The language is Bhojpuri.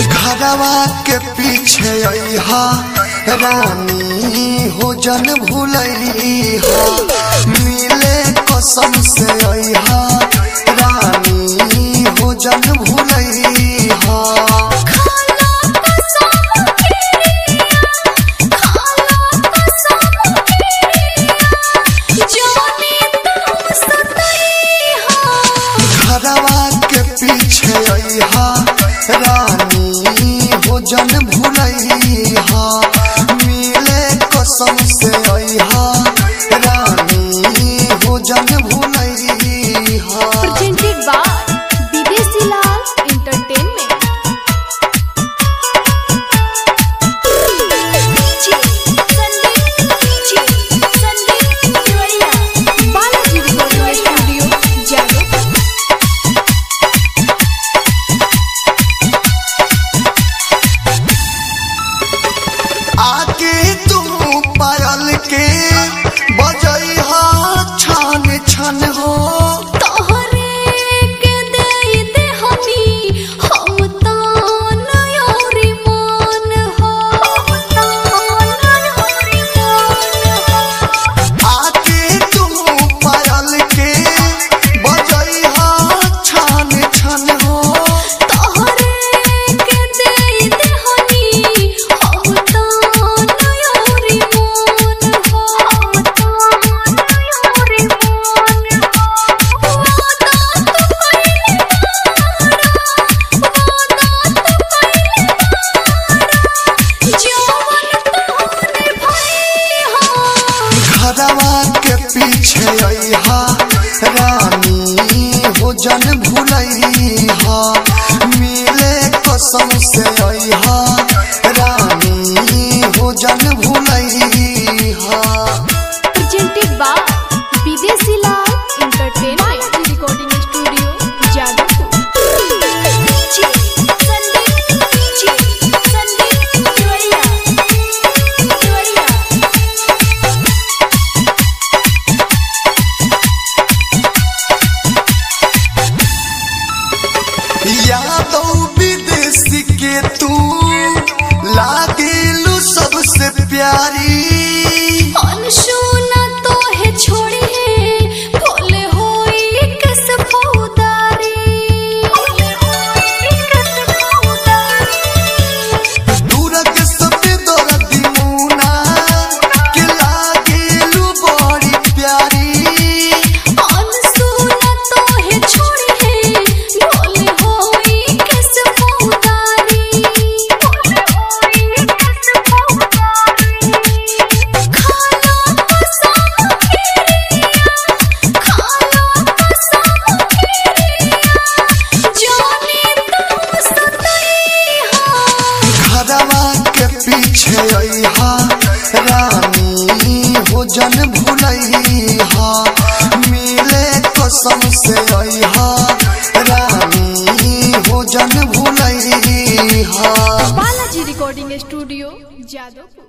घरवा के पीछे अइहा रानी हो जन भूलइहा, मिले कसम से अइहा रानी हो जन भूलइहा। घरवा के पीछे अइहा रानी हो जन भूलइहा, मिले कसम से अइहा रानी हो जन भूलइहा। Presented by Videshi Lal entertainment. Balaji recording studio Jadavpur. आके तू पायल के बजइहा छान छन हो, तोहरे के दे दे हमी हम तान योरी मान हो, आके तू पायल के बजइहा छान छन हो, तोहरे के दे दे हमी हम तान योरी मान हो, योरी मान हो। वादा तो पहले जवान तोहरे भाई हो। घरवा के पीछे अइहा रानी हो जन भूलइहा, मिले कसम से अइहा रानी हो जन भूलइहा। Presented by Videshi Lal entertainment. Balaji recording studio Jadavpur. Yadav Videshi के तू लागेलू सबसे प्यारी, अनसुना तो है छोड़ी है भोले होई कस फौदारी, दूरक सबे दर्दी मुना के लागेलू बड़ी प्यारी, अनसुना तो है छोड़ी है भोले होई कस फौदारी, भोले होई कस फौदारी। खाना कसम खेरिया, खाना कसम खेरिया, जाने तुम सतइहा। घरवा के पीछे अइहा रानी हो जन भूलइहा, मिले कसम से अइहा रानी हो जन भूलइहा। Balaji recording studio Jadavpur.